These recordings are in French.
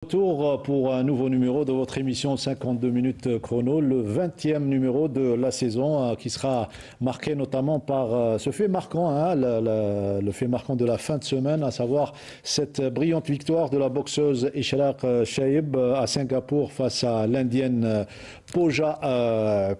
Retour pour un nouveau numéro de votre émission 52 minutes chrono, le 20e numéro de la saison qui sera marqué notamment par ce fait marquant, le fait marquant de la fin de semaine, à savoir cette brillante victoire de la boxeuse Ishraq Shaib à Singapour face à l'indienne Pooja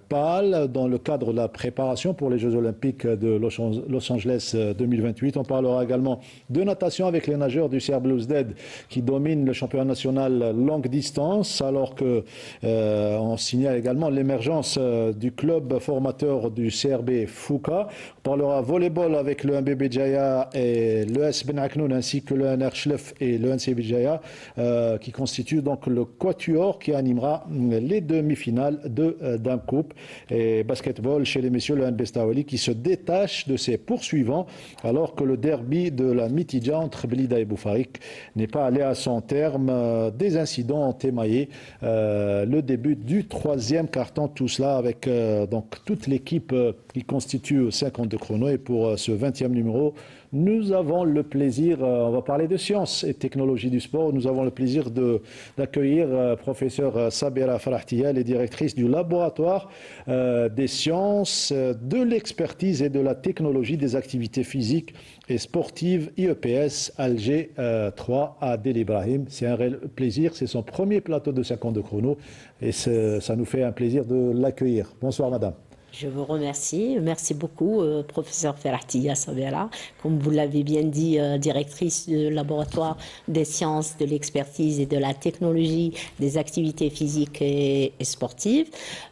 Pal dans le cadre de la préparation pour les Jeux Olympiques de Los Angeles 2028. On parlera également de natation avec les nageurs du CR Belouizdad qui dominent le championnat national longue distance, alors que on signale également l'émergence du club formateur du CRB Fouca. On parlera volleyball avec le MBB Jaya et le S Ben Aknoun ainsi que le NR Chlef et le NCB Jaya qui constituent donc le quatuor qui animera les demi-finales de Dame Coupe. Et basketball chez les messieurs, le NB Stawali qui se détache de ses poursuivants alors que le derby de la Mitidja entre Blida et Boufarik n'est pas allé à son terme. Des incidents ont émaillé le début du troisième quart-temps, tout cela avec donc toute l'équipe qui constitue 52 chrono. Et pour ce 20e numéro, nous avons le plaisir, on va parler de sciences et technologies du sport, nous avons le plaisir d'accueillir professeur Sabera Farahtia, elle est directrice du laboratoire des sciences, de l'expertise et de la technologie des activités physiques et sportives IEPS Alger 3 à Del Ibrahim. C'est un réel plaisir, c'est son premier plateau de 52 chrono et ça nous fait un plaisir de l'accueillir. Bonsoir madame. Je vous remercie. Merci beaucoup, professeur Farahtia Sabera. Comme vous l'avez bien dit, directrice du laboratoire des sciences, de l'expertise et de la technologie des activités physiques et sportives.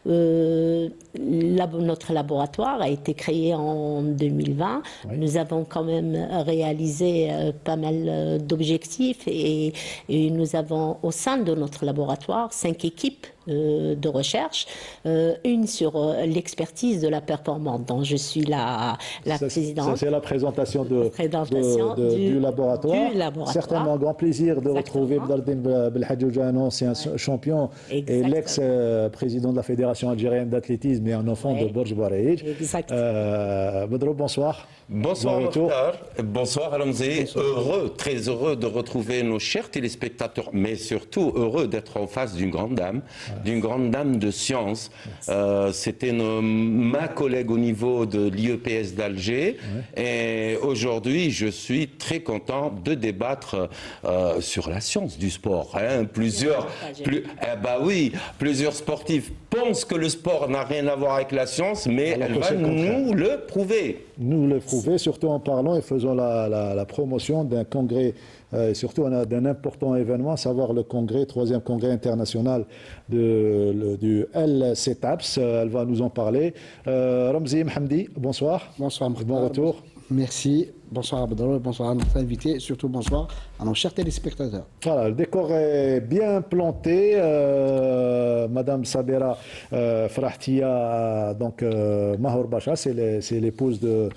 Notre laboratoire a été créé en 2020. Oui. Nous avons quand même réalisé pas mal d'objectifs et nous avons au sein de notre laboratoire 5 équipes de recherche, une sur l'expertise de la performance, dont je suis la présidente. C'est la présentation du laboratoire. Certainement, un grand plaisir de retrouver Bdardine Belhadjoujane, ancien champion. Exactement. Et l'ex-président de la Fédération algérienne d'athlétisme et un enfant de Borj Bouareid. Bedro, bonsoir. Bonsoir Mokhtar, bonsoir Alamzi. Très heureux de retrouver nos chers téléspectateurs, mais surtout heureux d'être en face d'une grande dame. D'une grande dame de science. C'était ma collègue au niveau de l'IEPS d'Alger. Et aujourd'hui, je suis très content de débattre sur la science du sport. Plusieurs sportifs pensent que le sport n'a rien à voir avec la science, mais elle va nous le prouver. Nous le prouver, surtout en parlant et faisant la promotion d'un congrès. Et surtout d'un important événement, à savoir le congrès, 3e congrès international du LCTAPS. Elle va nous en parler. Ramzi Mhamdi, bonsoir. Bonsoir. Bon retour. Merci. Bonsoir Abdellah, bonsoir à notre invité et surtout bonsoir à nos chers téléspectateurs. Voilà, le décor est bien planté. Madame Sabera Farahtia, donc Mahour Bacha, c'est l'épouse de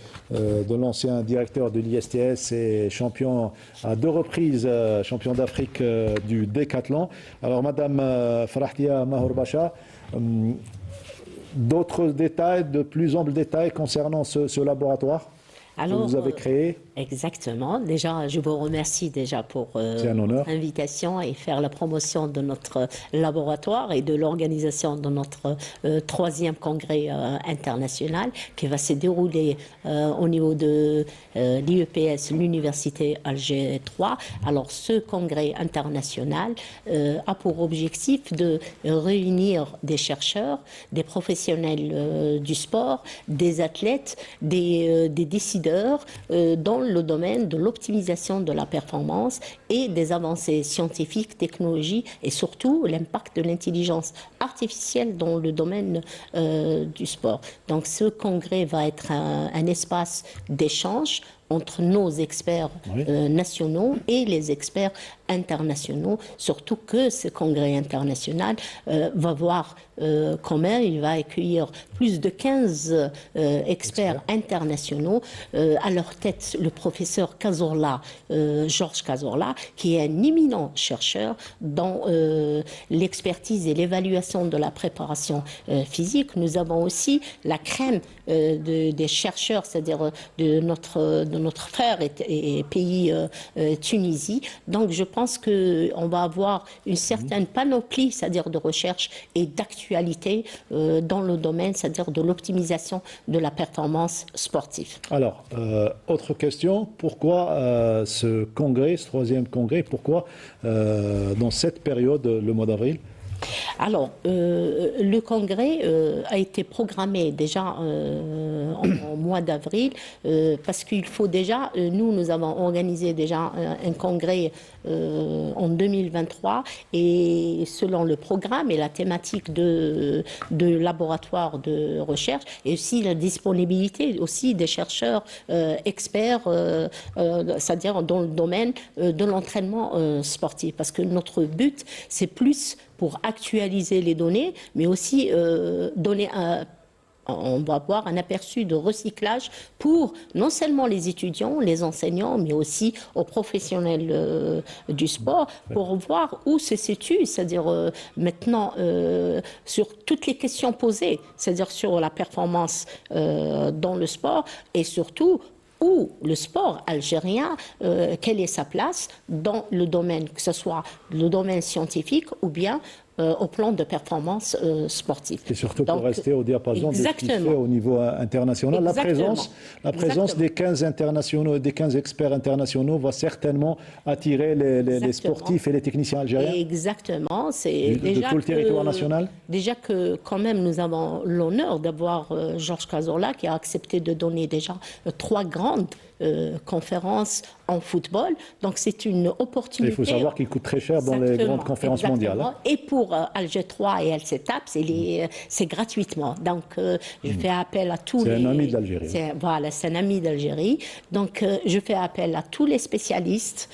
l'ancien directeur de l'ISTS et champion à 2 reprises, champion d'Afrique du décathlon. Alors Madame Farahtia Mahour Bacha, d'autres détails, de plus amples détails concernant ce laboratoire que vous avez créé? Exactement. Déjà, je vous remercie déjà pour votre invitation et faire la promotion de notre laboratoire et de l'organisation de notre 3e congrès international qui va se dérouler au niveau de l'IEPS, l'Université Alger 3. Alors, ce congrès international a pour objectif de réunir des chercheurs, des professionnels du sport, des athlètes, des décideurs dans le domaine de l'optimisation de la performance et des avancées scientifiques, technologies et surtout l'impact de l'intelligence artificielle dans le domaine du sport. Donc ce congrès va être un espace d'échange entre nos experts nationaux et les experts internationaux, surtout que ce congrès international va voir comment il va accueillir plus de 15 experts internationaux, à leur tête le professeur Cazorla, Georges Cazorla, qui est un éminent chercheur dans l'expertise et l'évaluation de la préparation physique. Nous avons aussi la crème des chercheurs, c'est-à-dire de notre frère et pays Tunisie. Donc je pense qu'on va avoir une certaine panoplie, c'est-à-dire de recherche et d'actualité dans le domaine, c'est-à-dire de l'optimisation de la performance sportive. Alors, autre question, pourquoi ce congrès, ce 3e congrès, pourquoi dans cette période, le mois d'avril? Alors, le congrès a été programmé déjà en mois d'avril parce qu'il faut déjà, nous avons organisé déjà un congrès en 2023 et selon le programme et la thématique de laboratoire de recherche et aussi la disponibilité aussi des chercheurs experts, c'est-à-dire dans le domaine de l'entraînement sportif. Parce que notre but, c'est plus pour actualiser les données, mais aussi donner on va avoir un aperçu de recyclage pour non seulement les étudiants, les enseignants, mais aussi aux professionnels du sport, pour voir où se situe, c'est-à-dire maintenant sur toutes les questions posées, c'est-à-dire sur la performance dans le sport et surtout où le sport algérien, quelle est sa place dans le domaine, que ce soit le domaine scientifique ou bien au plan de performance sportive. Et surtout pour rester au diapason de ce qui se fait au niveau international. La présence des 15 internationaux, des 15 experts internationaux va certainement attirer les sportifs et les techniciens algériens. Exactement. De tout le territoire national. Déjà que quand même nous avons l'honneur d'avoir Georges Cazorla qui a accepté de donner déjà 3 grandes conférences en football. Donc c'est une opportunité. Il faut savoir qu'il coûte très cher dans les grandes conférences mondiales. Hein. Et pour Alger 3 et LCTAP, c'est gratuitement. Donc je fais appel à tous les... C'est un ami d'Algérie. Voilà, c'est un ami d'Algérie. Donc je fais appel à tous les spécialistes,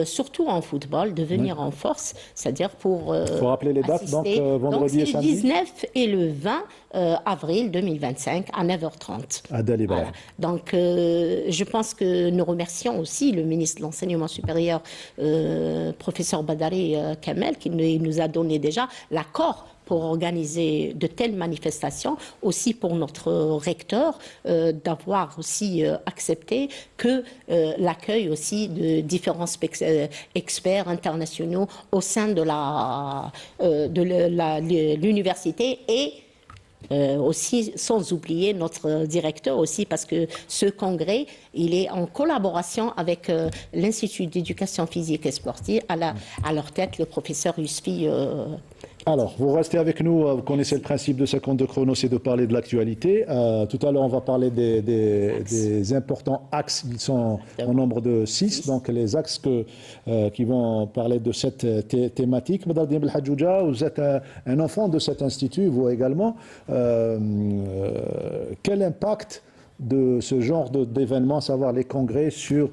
surtout en football, de venir en force, c'est-à-dire pour il faut rappeler les dates, donc vendredi et samedi. Le 19 et le 20 avril 2025 à 9h30. À Dalibra. Voilà. Donc je pense que nous remercions aussi le ministre de l'Enseignement supérieur, professeur Badari Kamel, qui nous a donné déjà l'accord pour organiser de telles manifestations, aussi pour notre recteur d'avoir aussi accepté que l'accueil aussi de différents experts internationaux au sein de l'université et aussi sans oublier notre directeur aussi parce que ce congrès il est en collaboration avec l'Institut d'éducation physique et sportive à leur tête le professeur Yousfi. Alors, vous restez avec nous, vous connaissez le principe de 52 chrono, c'est de parler de l'actualité. Tout à l'heure, on va parler des importants axes, ils sont au nombre de 6, donc les axes qui vont parler de cette thématique. Madame Diem El-Hadjouja, vous êtes un enfant de cet institut, vous également. Quel impact de ce genre d'événements, à savoir les congrès, sur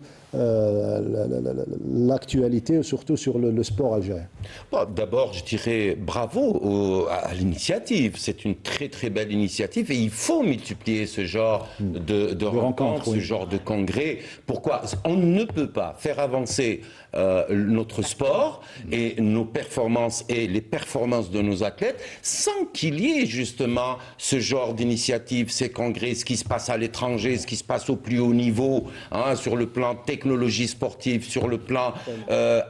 l'actualité, surtout sur le sport algérien? Bon, d'abord, je dirais bravo à l'initiative. C'est une très très belle initiative et il faut multiplier ce genre de rencontres, ce genre de congrès. Pourquoi? On ne peut pas faire avancer notre sport et nos performances et les performances de nos athlètes sans qu'il y ait justement ce genre d'initiative, ces congrès, ce qui se passe à l'étranger, ce qui se passe au plus haut niveau, hein, sur le plan technologie sportive, sur le plan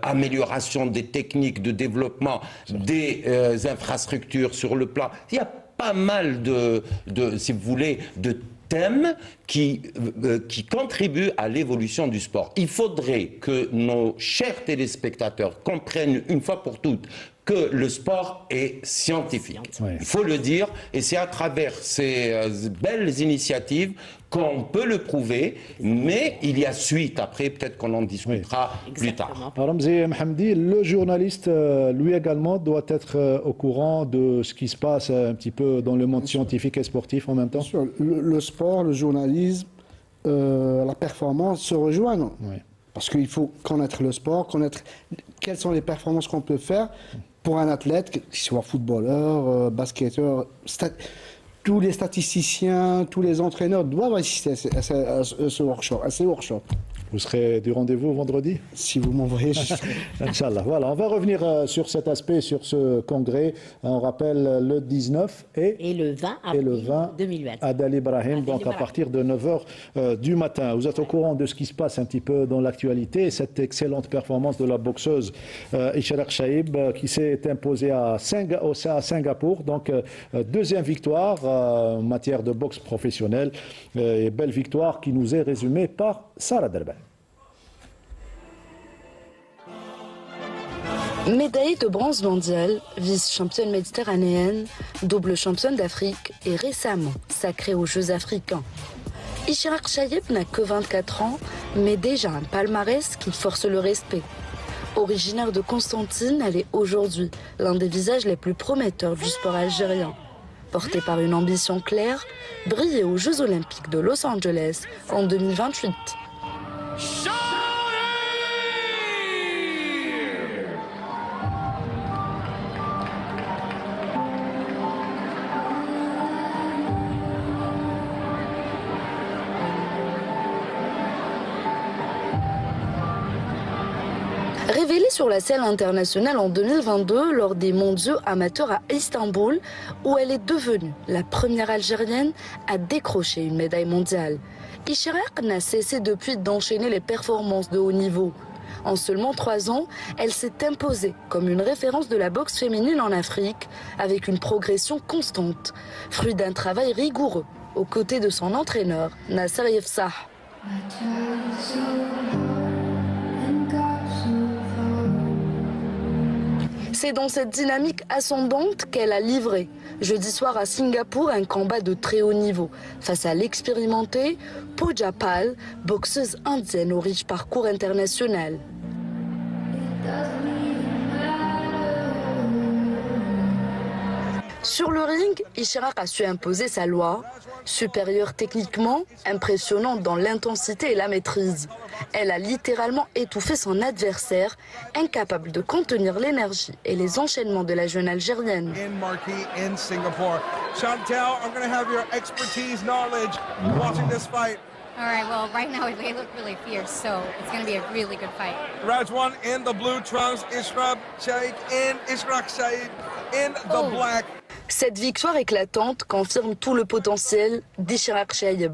amélioration des techniques de développement, des infrastructures, sur le plan... Il y a pas mal si vous voulez, de thèmes qui contribuent à l'évolution du sport. Il faudrait que nos chers téléspectateurs comprennent une fois pour toutes que le sport est scientifique. Ouais. Il faut le dire, et c'est à travers ces belles initiatives qu'on peut le prouver, mais il y a suite. Après, peut-être qu'on en discutera plus tard. Ramzi Mohamdi, le journaliste, lui également, doit être au courant de ce qui se passe un petit peu dans le monde scientifique et sportif en même temps. Bien sûr. Le sport, le journalisme, la performance se rejoignent. Oui. Parce qu'il faut connaître le sport, connaître quelles sont les performances qu'on peut faire pour un athlète, qu'il soit footballeur, basketteur, tous les statisticiens, tous les entraîneurs doivent assister à ces workshops. Vous serez du rendez-vous vendredi? Si vous m'envoyez, je serai. Inch'Allah. Voilà, on va revenir sur cet aspect, sur ce congrès. On rappelle le 19 et le 20 avril 2020. À Dali Ibrahim, donc à partir de 9h du matin. Vous êtes au courant de ce qui se passe un petit peu dans l'actualité. Cette excellente performance de la boxeuse Ishraq Chaïb qui s'est imposée à Singapour. Donc, deuxième victoire en matière de boxe professionnelle. Et belle victoire qui nous est résumée par Sarah Derben. Médaillée de bronze mondiale, vice-championne méditerranéenne, double championne d'Afrique et récemment sacrée aux Jeux africains. Ishraq Chaïb n'a que 24 ans, mais déjà un palmarès qui force le respect. Originaire de Constantine, elle est aujourd'hui l'un des visages les plus prometteurs du sport algérien. Portée par une ambition claire, briller aux Jeux Olympiques de Los Angeles en 2028. Révélée sur la scène internationale en 2022 lors des mondiaux amateurs à Istanbul, où elle est devenue la première Algérienne à décrocher une médaille mondiale. Ishraq n'a cessé depuis d'enchaîner les performances de haut niveau. En seulement 3 ans, elle s'est imposée comme une référence de la boxe féminine en Afrique, avec une progression constante, fruit d'un travail rigoureux aux côtés de son entraîneur, Nasser Yefsah. C'est dans cette dynamique ascendante qu'elle a livré, jeudi soir à Singapour, un combat de très haut niveau face à l'expérimentée Pooja Pal, boxeuse indienne au riche parcours international. Sur le ring, Ishraq a su imposer sa loi, supérieure techniquement, impressionnante dans l'intensité et la maîtrise. Elle a littéralement étouffé son adversaire, incapable de contenir l'énergie et les enchaînements de la jeune Algérienne. All right, well, right now they look really fierce, so it's going to be a really good fight. Round 1 in the blue trunks, Ishraq Chaïb in the black. Cette victoire éclatante confirme tout le potentiel d'Ishraq Chaïb.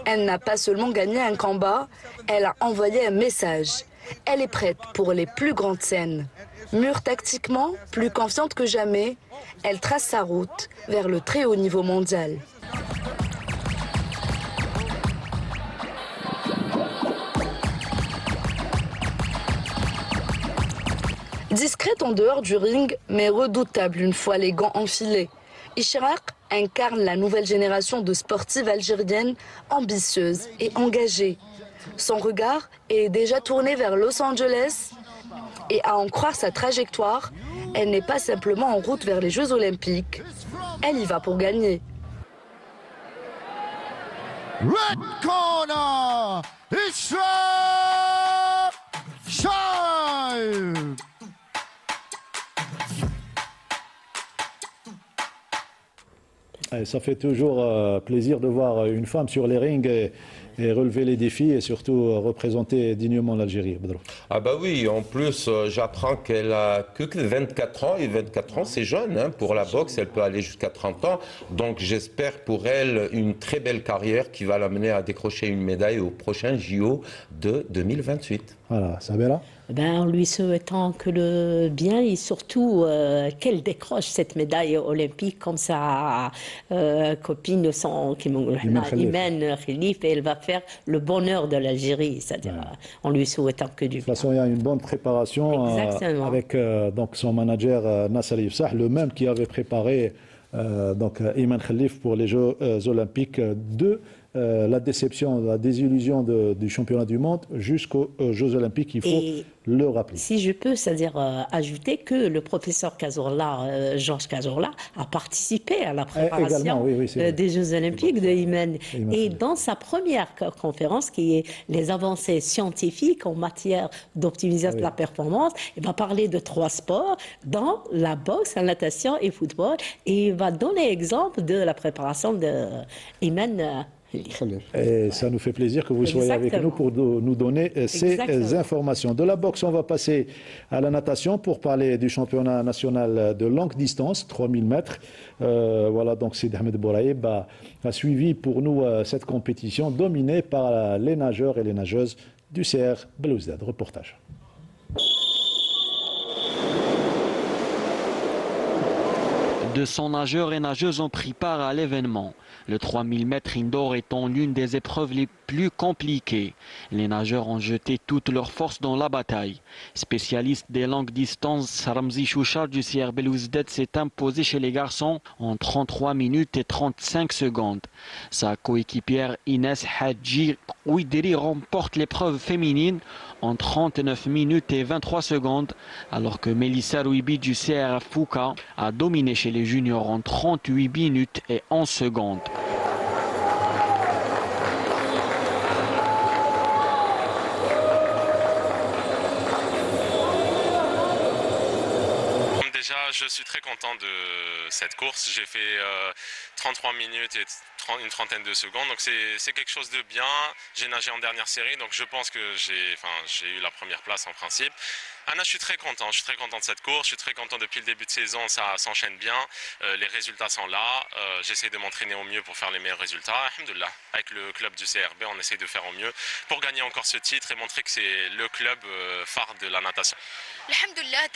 Elle n'a pas seulement gagné un combat, elle a envoyé un message. Elle est prête pour les plus grandes scènes. Mûre tactiquement, plus confiante que jamais, elle trace sa route vers le très haut niveau mondial. Discrète en dehors du ring, mais redoutable une fois les gants enfilés, Ishraq incarne la nouvelle génération de sportives algériennes ambitieuses et engagées. Son regard est déjà tourné vers Los Angeles et à en croire sa trajectoire, elle n'est pas simplement en route vers les Jeux Olympiques, elle y va pour gagner. Red corner, Ishraq Chaïb. Ça fait toujours plaisir de voir une femme sur les rings et relever les défis et surtout représenter dignement l'Algérie. Ah bah oui, en plus j'apprends qu'elle a que 24 ans et 24 ans c'est jeune hein, pour la boxe, elle peut aller jusqu'à 30 ans. Donc j'espère pour elle une très belle carrière qui va l'amener à décrocher une médaille au prochain JO de 2028. Voilà, Sabela. En lui souhaitant que le bien et surtout qu'elle décroche cette médaille olympique comme sa copine de son Imen Khalif, et elle va faire le bonheur de l'Algérie, c'est-à-dire en lui souhaitant que du bien. De toute façon, il y a une bonne préparation avec donc son manager Nasser Yefsah, le même qui avait préparé donc Imen Khalif pour les Jeux Olympiques de la déception, la désillusion du championnat du monde jusqu'aux Jeux Olympiques, il faut le rappeler. Si je peux, c'est-à-dire ajouter que le professeur Cazorla, Georges Cazorla, a participé à la préparation des Jeux Olympiques de Imen. Et dans sa première conférence, qui est les avancées scientifiques en matière d'optimisation de la performance, il va parler de 3 sports, dans la boxe, la natation et le football, et il va donner exemple de la préparation de Imen Et ça nous fait plaisir que vous soyez avec nous pour nous donner ces informations. De la boxe, on va passer à la natation pour parler du championnat national de longue distance, 3000 mètres. Voilà, donc Sid Ahmed Bouraïb a suivi pour nous cette compétition dominée par les nageurs et les nageuses du CR Belouizdad. Reportage. De 100 nageurs et nageuses ont pris part à l'événement. Le 3000 mètres indoor étant l'une des épreuves les plus compliquées. Les nageurs ont jeté toute leur force dans la bataille. Spécialiste des longues distances, Ramzi Chouchar du CR Belouizdad s'est imposé chez les garçons en 33 minutes et 35 secondes. Sa coéquipière Inès Hadji Ouidiri remporte l'épreuve féminine en 39 minutes et 23 secondes, alors que Mélissa Rouibi du CR Fouca a dominé chez les juniors en 38 minutes et 11 secondes. Déjà, je suis très content de cette course. J'ai fait 33 minutes et une trentaine de secondes, donc c'est quelque chose de bien. J'ai nagé en dernière série, donc je pense que j'ai eu la première place en principe. Anna, je suis très content de cette course, je suis très content depuis le début de saison, ça s'enchaîne bien, les résultats sont là, j'essaie de m'entraîner au mieux pour faire les meilleurs résultats. Alhamdoulilah, avec le club du CRB, on essaie de faire au mieux pour gagner encore ce titre et montrer que c'est le club phare de la natation. Alhamdoulilah,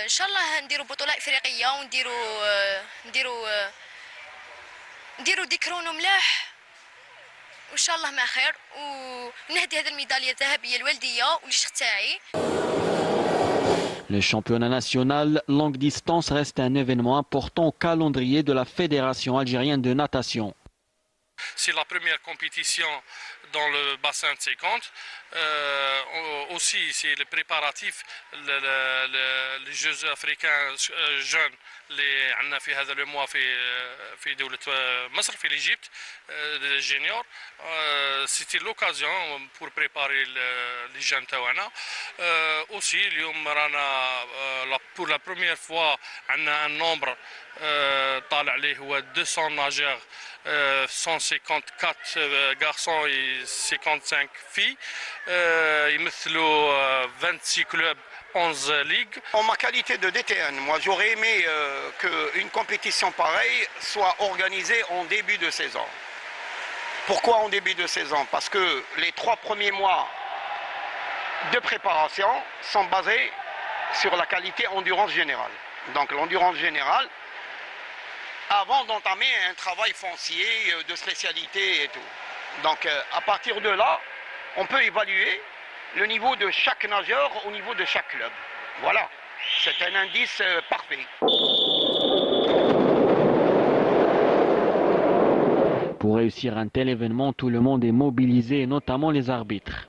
ان شاء الله نديروا بطولات افريقيه ونديروا ذكرون ملاح وان شاء الله مع خير ونهدي هذه الميداليه الذهبيه الوالديه وللشيخ تاعي. Le championnat national longue distance reste un événement important au calendrier de la Fédération algérienne de natation. C'est la première compétition dans le bassin de 50. Aussi, c'est les préparatifs, les Jeux africains jeunes, on a fait le mois في دولة مصر في l'Égypte, les juniors. C'était l'occasion pour préparer les jeunes تاعنا. Aussi, اليوم رانا pour la première fois on a un nombre طالع عليه هو 200 nageurs. 154 garçons et 55 filles. يمثلوا 26 clubs, 11 ligues. En ma qualité de DTN, moi j'aurais aimé qu'une compétition pareille soit organisée en début de saison. Pourquoi en début de saison? Parce que les 3 premiers mois de préparation sont basés sur la qualité endurance générale. Donc l'endurance générale, avant d'entamer un travail foncier de spécialité et tout. Donc à partir de là, on peut évaluer le niveau de chaque nageur au niveau de chaque club. Voilà, c'est un indice parfait. Pour réussir un tel événement, tout le monde est mobilisé, notamment les arbitres.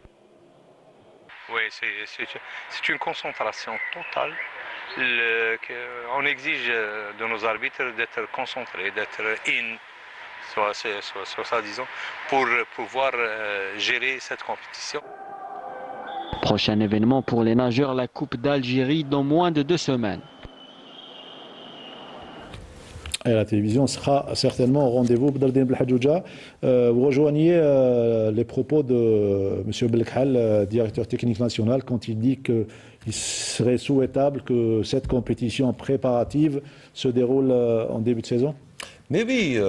Oui, c'est une concentration totale. On exige de nos arbitres d'être concentrés, d'être sur ça, disons, pour pouvoir gérer cette compétition. Prochain événement pour les nageurs, la Coupe d'Algérie dans moins de 2 semaines. Et la télévision sera certainement au rendez-vous. Bdardine Belhadjouja, vous rejoignez les propos de M. Belkhal, directeur technique national, quand il dit qu'il serait souhaitable que cette compétition préparative se déroule en début de saison? Mais oui,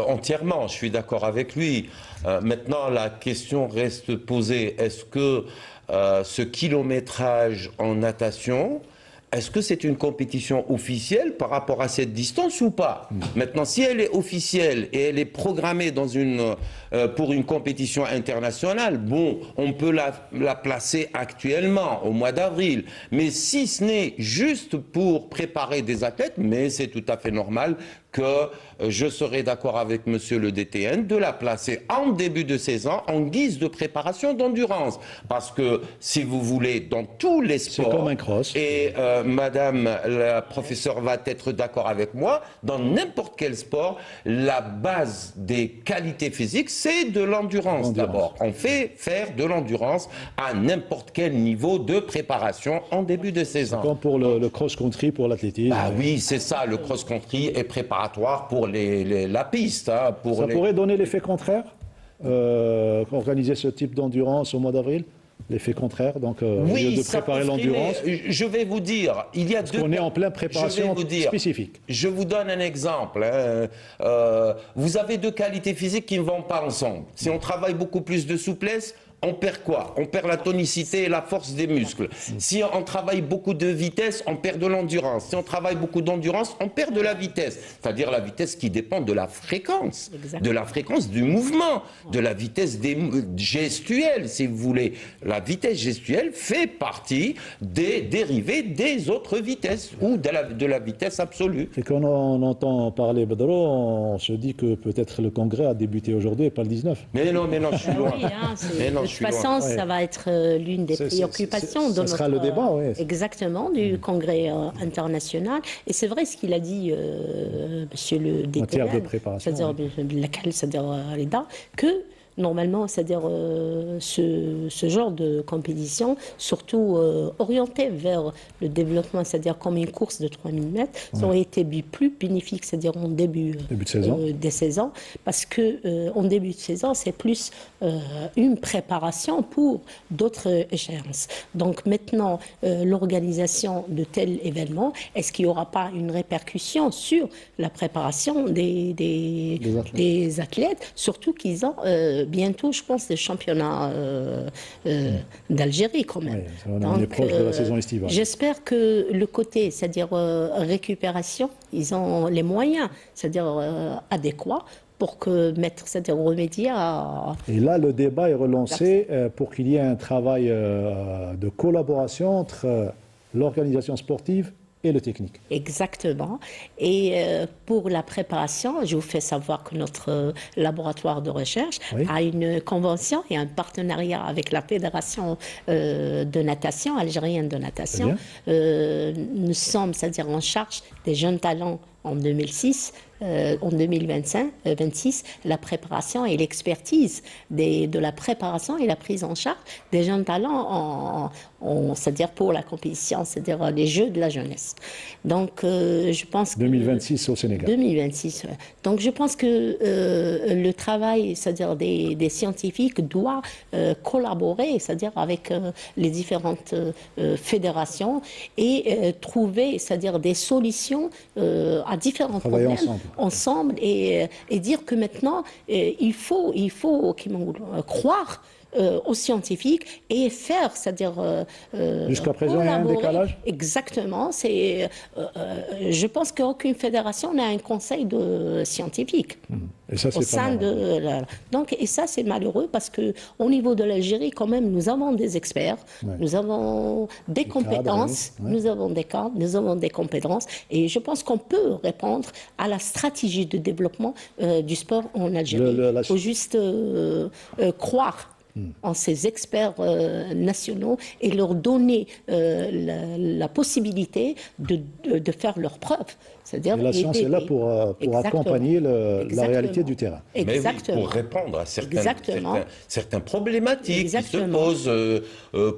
entièrement, je suis d'accord avec lui. Maintenant, la question reste posée. Est-ce que ce kilométrage en natation, est-ce que c'est une compétition officielle par rapport à cette distance ou pas? Maintenant, si elle est officielle et elle est programmée pour une compétition internationale, bon, on peut la placer actuellement, au mois d'avril. Mais si ce n'est juste pour préparer des athlètes, mais c'est tout à fait normal que je serai d'accord avec monsieur le DTN de la placer en début de saison en guise de préparation d'endurance. Parce que, si vous voulez, dans tous les sports, c'est comme un cross. Et madame la professeure va être d'accord avec moi, dans n'importe quel sport, la base des qualités physiques, c'est de l'endurance d'abord. On fait faire de l'endurance à n'importe quel niveau de préparation en début de saison. Comme pour le cross-country, pour l'athlétisme. Ah oui, c'est ça, le cross-country est préparé préparatoire pour la piste. Hein, ça pourrait donner l'effet contraire, organiser ce type d'endurance au mois d'avril? L'effet contraire, donc au lieu de préparer l'endurance. Je vais vous dire, il y a deux. On est en pleine préparation spécifique. Je vous donne un exemple. Hein. Vous avez deux qualités physiques qui ne vont pas ensemble. Si on travaille beaucoup plus de souplesse, on perd quoi? On perd la tonicité et la force des muscles. Si on travaille beaucoup de vitesse, on perd de l'endurance. Si on travaille beaucoup d'endurance, on perd de la vitesse. C'est-à-dire la vitesse qui dépend de la fréquence, de la fréquence du mouvement, de la vitesse gestuelle, si vous voulez. La vitesse gestuelle fait partie des dérivés des autres vitesses ou de la vitesse absolue. Et quand on entend parler Badro, on se dit que peut-être le congrès a débuté aujourd'hui et pas le 19. Mais non, je suis loin. De toute façon, ça va être l'une des préoccupations de notre, le débat, exactement, du congrès international. Et c'est vrai ce qu'il a dit, monsieur le DTN, c'est-à-dire Reda, que normalement, c'est-à-dire ce genre de compétition, surtout orientée vers le développement, c'est-à-dire comme une course de 3000 mètres, ça aurait été plus bénéfique, c'est-à-dire en début de saison. Des saisons, parce que en début de saison, c'est plus une préparation pour d'autres échéances. Donc maintenant, l'organisation de tels événements, est-ce qu'il n'y aura pas une répercussion sur la préparation des athlètes, surtout qu'ils ont bientôt, je pense, des championnats d'Algérie quand même. Oui, on est proche de la saison estivale. J'espère que le côté, c'est-à-dire récupération, ils ont les moyens, c'est-à-dire adéquats pour c'est-à-dire remédier à... Et là, le débat est relancé pour qu'il y ait un travail de collaboration entre l'organisation sportive et le technique. Exactement. Et pour la préparation, je vous fais savoir que notre laboratoire de recherche a une convention et un partenariat avec la Fédération de natation, algérienne de natation. Nous sommes, c'est-à-dire en charge des jeunes talents en 2006. En 2026, la préparation et l'expertise de la préparation et la prise en charge des jeunes talents, c'est-à-dire pour la compétition, c'est-à-dire les Jeux de la jeunesse. Donc, je pense que... 2026 au Sénégal. 2026, Donc, je pense que le travail, c'est-à-dire des scientifiques, doit collaborer, c'est-à-dire avec les différentes fédérations et trouver, c'est-à-dire des solutions à différents problèmes. Ensemble et dire que maintenant il faut croire aux scientifiques et faire, c'est-à-dire jusqu'à présent il y a un décalage. Exactement. Je pense qu'aucune fédération n'a un conseil de scientifique. Et ça, c'est pas mal. Donc, et ça, c'est malheureux parce que au niveau de l'Algérie, quand même, nous avons des experts, nous avons des compétences, nous avons des cadres, nous avons des compétences, et je pense qu'on peut répondre à la stratégie de développement du sport en Algérie. Il faut juste croire en ces experts nationaux et leur donner la possibilité de faire leurs preuves. Et la science est là pour accompagner la réalité du terrain. Exactement. Mais oui, pour répondre à certaines problématiques qui se posent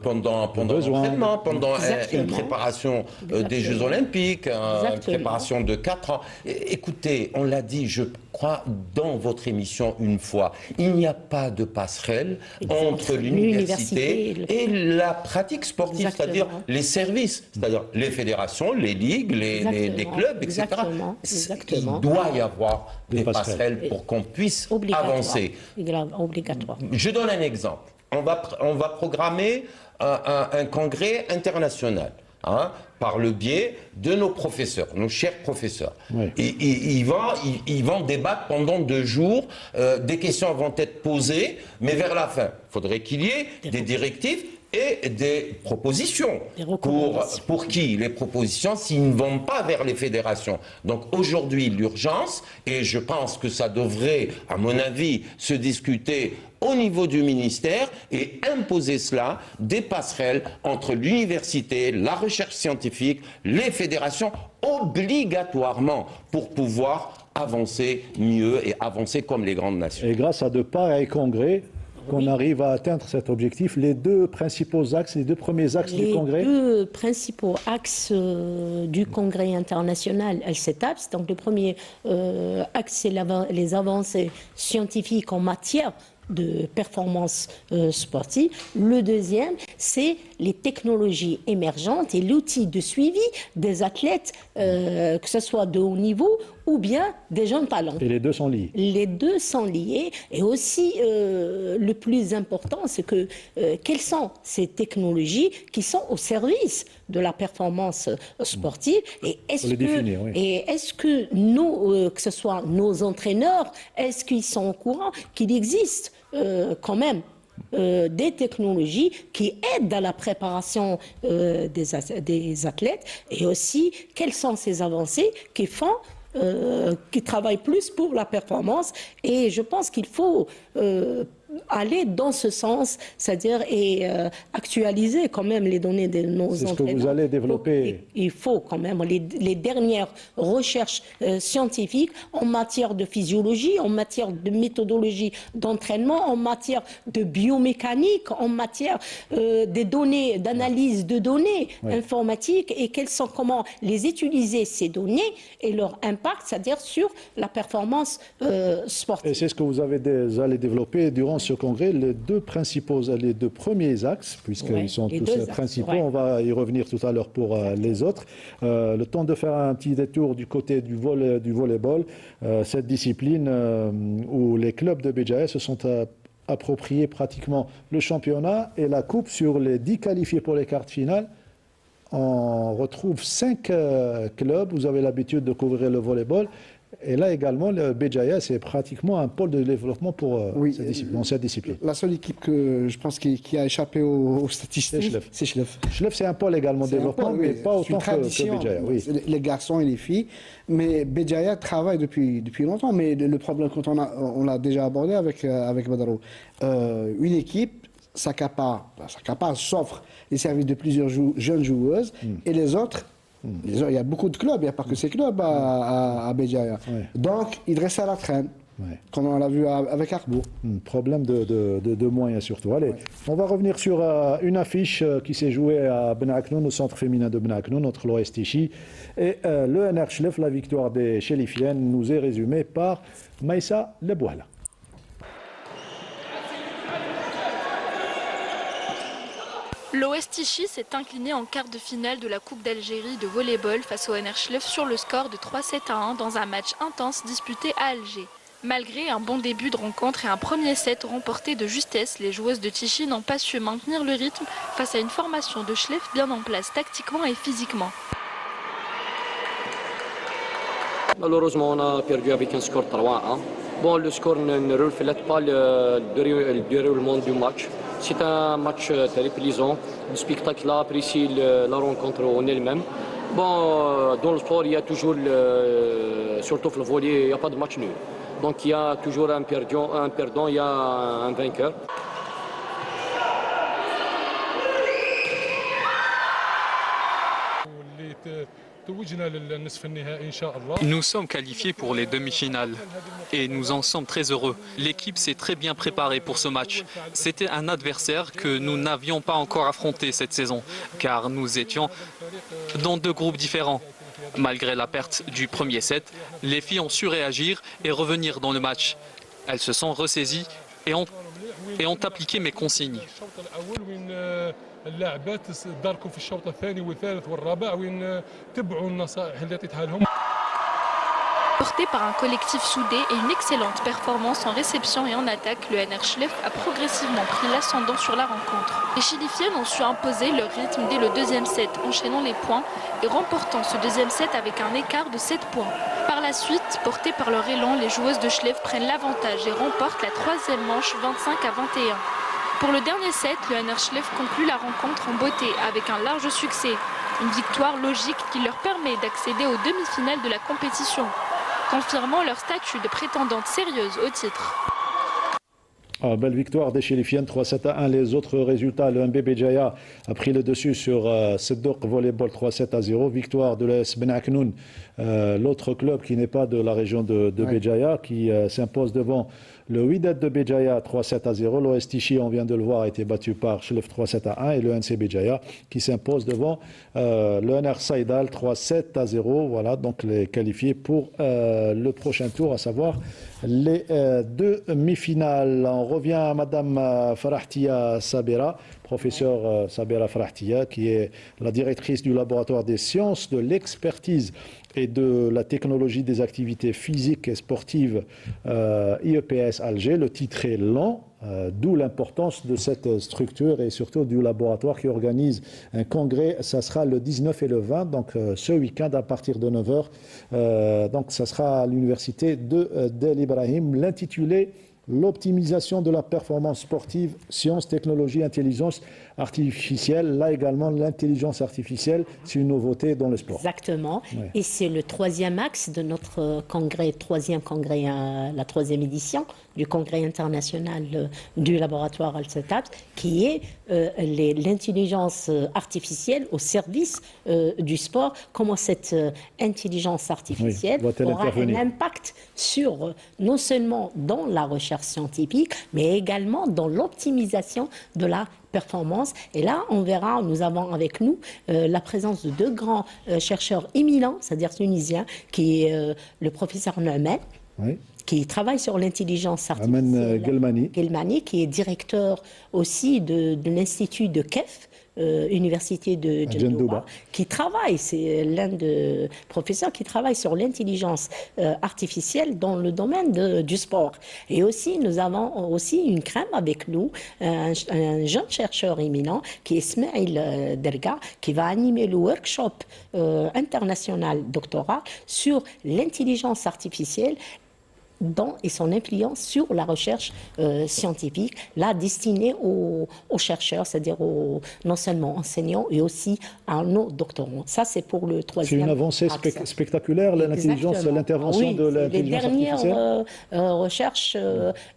pendant l'entraînement, pendant une préparation des Jeux Olympiques, une préparation de 4 ans. Écoutez, on l'a dit, je crois, dans votre émission une fois, il n'y a pas de passerelle entre l'université et la pratique sportive, c'est-à-dire les services, c'est-à-dire les fédérations, les ligues, les clubs, etc. Il doit y avoir des passerelles pour qu'on puisse avancer. Obligatoire. Je donne un exemple. On va programmer un congrès international. Par le biais de nos professeurs, nos chers professeurs. Et ils vont débattre pendant 2 jours, des questions vont être posées, mais vers la fin, il faudrait qu'il y ait des directives et des propositions. Pour qui? Les propositions s'ils ne vont pas vers les fédérations. Donc aujourd'hui, l'urgence, et je pense que ça devrait, à mon avis, se discuter au niveau du ministère et imposer cela, des passerelles entre l'université, la recherche scientifique, les fédérations, obligatoirement, pour pouvoir avancer mieux et avancer comme les grandes nations. Et grâce à de pareils congrès, qu'on arrive à atteindre cet objectif. Les deux principaux axes, les deux premiers axes du congrès. Les deux principaux axes du congrès international LCTAPS. Donc le premier axe, c'est les avancées scientifiques en matière de performance sportive. Le deuxième, c'est les technologies émergentes et l'outil de suivi des athlètes, que ce soit de haut niveau ou bien des jeunes talents. Et les deux sont liés. Les deux sont liés. Et aussi, le plus important, c'est que quelles sont ces technologies qui sont au service de la performance sportive et est-ce que nous, que ce soit nos entraîneurs, est-ce qu'ils sont au courant qu'il existe quand même des technologies qui aident à la préparation des athlètes et aussi quelles sont ces avancées qui font qui travaillent plus pour la performance et je pense qu'il faut aller dans ce sens, c'est-à-dire actualiser quand même les données de nos entraîneurs. C'est ce que vous allez développer. Il faut quand même les dernières recherches scientifiques en matière de physiologie, en matière de méthodologie d'entraînement, en matière de biomécanique, en matière des données, d'analyse de données informatiques et comment les utiliser ces données et leur impact, c'est-à-dire sur la performance sportive. Et c'est ce que vous allez développer durant ce congrès, les deux premiers axes, puisqu'ils sont tous principaux. On va y revenir tout à l'heure pour les autres. Le temps de faire un petit détour du côté du volleyball, cette discipline où les clubs de Béjaïa se sont appropriés pratiquement le championnat et la coupe sur les 10 qualifiés pour les quarts de finale. On retrouve 5 clubs. Vous avez l'habitude de couvrir le volleyball. Et là également, le Béjaïa, c'est pratiquement un pôle de développement pour cette discipline. La seule équipe que je pense qui a échappé aux statistiques, c'est Chlef. Chlef, c'est un pôle également de développement, mais pas autant que Béjaïa. Les garçons et les filles. Mais Béjaïa travaille depuis longtemps. Mais le problème, quand on l'a déjà abordé avec Badaro, une équipe s'accapare, s'offre les services de plusieurs jeunes joueuses et les autres. Il y a beaucoup de clubs, il n'y a pas que ces clubs à Béjaïa. Donc, ils dressent à la traîne, comme on l'a vu avec Arbour. Problème de moyens surtout. Allez, on va revenir sur une affiche qui s'est jouée à Ben Aknoun, au centre féminin de Ben Aknoun, entre l'OS Tichy et le NR Chlef. La victoire des Chérifiennes nous est résumée par Maïssa Lebouala. L'OS Tichy s'est incliné en quart de finale de la Coupe d'Algérie de volleyball face au NR Chlef sur le score de 3-7-1 dans un match intense disputé à Alger. Malgré un bon début de rencontre et un premier set remporté de justesse, les joueuses de Tichy n'ont pas su maintenir le rythme face à une formation de Chlef bien en place tactiquement et physiquement. Malheureusement, on a perdu avec un score 3-1. Bon, le score ne reflète pas le déroulement du match. C'est un match très plaisant. Le spectacle a apprécié la rencontre en elle-même. Bon, dans le sport, il y a toujours, surtout le volley, il n'y a pas de match nul. Donc il y a toujours un perdant, il y a un vainqueur. Nous sommes qualifiés pour les demi-finales et nous en sommes très heureux. L'équipe s'est très bien préparée pour ce match. C'était un adversaire que nous n'avions pas encore affronté cette saison car nous étions dans deux groupes différents. Malgré la perte du premier set, les filles ont su réagir et revenir dans le match. Elles se sont ressaisies et ont appliqué mes consignes. اللاعبات داركم في الشوط الثاني والثالث والرابع وين تبعوا النصائح اللي عطيتها لهم. Porté par un collectif soudé et une excellente performance en réception et en attaque, le NR Chlef a progressivement pris l'ascendant sur la rencontre. Les Chilifiennes ont su imposer leur rythme dès le deuxième set, enchaînant les points et remportant ce deuxième set avec un écart de 7 points. Par la suite, portées par leur élan, les joueuses de Chlef prennent l'avantage et remportent la troisième manche 25-21. Pour le dernier set, le NR Chlef conclut la rencontre en beauté avec un large succès. Une victoire logique qui leur permet d'accéder aux demi-finales de la compétition, confirmant leur statut de prétendante sérieuse au titre. Belle victoire des Chérifiennes, 3-7-1. Les autres résultats, le MB Béjaïa a pris le dessus sur Seddouk Volleyball 3-7-0. Victoire de l'AS Ben Aknoun, l'autre club qui n'est pas de la région de Béjaïa, qui s'impose devant Le Wydad de Béjaïa 3-7-0. L'OS Tichy, on vient de le voir, a été battu par Chlef 3-7-1. Et le NC Béjaïa qui s'impose devant le NR Saïdal 3-7-0. Voilà, donc les qualifiés pour le prochain tour, à savoir les demi-finales. On revient à Madame Farahtia Sabera, professeure Sabera Farahtia, qui est la directrice du laboratoire des sciences de l'expertise et de la technologie des activités physiques et sportives IEPS Alger. Le titre est long, d'où l'importance de cette structure et surtout du laboratoire qui organise un congrès. Ça sera le 19 et le 20, donc ce week-end à partir de 9h. Donc ça sera à l'université de Del Ibrahim. L'intitulé l'optimisation de la performance sportive, sciences, technologie, intelligence artificielle. Là également, l'intelligence artificielle, c'est une nouveauté dans le sport. Exactement. Ouais. Et c'est le troisième axe de notre congrès, la troisième édition du congrès international du laboratoire Al-Setat, qui est l'intelligence artificielle au service du sport. Comment cette intelligence artificielle aura un impact sur, non seulement dans la recherche scientifique, mais également dans l'optimisation de la performance. Et là, on verra, nous avons avec nous la présence de deux grands chercheurs éminents, c'est-à-dire tunisiens, qui est le professeur Noumen, qui travaille sur l'intelligence artificielle, Gelmani, qui est directeur aussi de l'Institut de Kef, Université de Djendouba, qui travaille, c'est l'un des professeurs qui travaille sur l'intelligence artificielle dans le domaine du sport. Et aussi, nous avons aussi une crème avec nous, un jeune chercheur éminent qui est Ismail Derga, qui va animer le workshop international doctorat sur l'intelligence artificielle et son influence sur la recherche scientifique, là destinée aux chercheurs, c'est-à-dire non seulement enseignants et aussi à nos doctorants. Ça, c'est pour le troisième. C'est une avancée spectaculaire, l'intelligence, l'intervention de l'intelligence artificielle. Les dernières recherches,